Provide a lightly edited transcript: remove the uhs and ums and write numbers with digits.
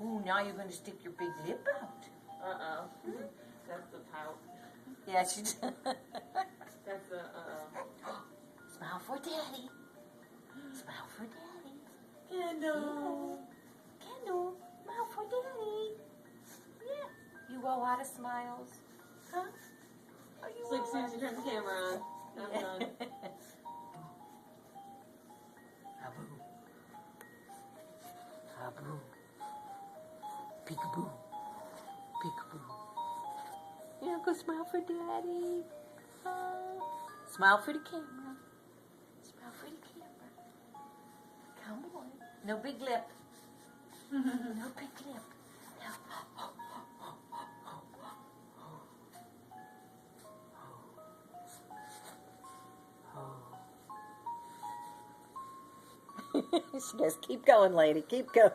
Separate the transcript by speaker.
Speaker 1: Ooh, now you're going to stick your big lip out.
Speaker 2: Uh-oh. That's the pout.
Speaker 1: Yeah, she does.
Speaker 2: That's the,
Speaker 1: Smile for Daddy. Smile for Daddy.
Speaker 2: Kendall.
Speaker 1: Kendall, smile for Daddy. Yeah. You all out of smiles? Huh? Are you
Speaker 2: It's like
Speaker 1: all
Speaker 2: as soon as you turn the camera on. I'm done.
Speaker 1: Abu. Abu. Peekaboo. Peekaboo. Yeah, go smile for Daddy. Smile for the camera. Smile for the camera. Come on. No big lip. No big lip. No. She goes, keep going, lady. Keep going.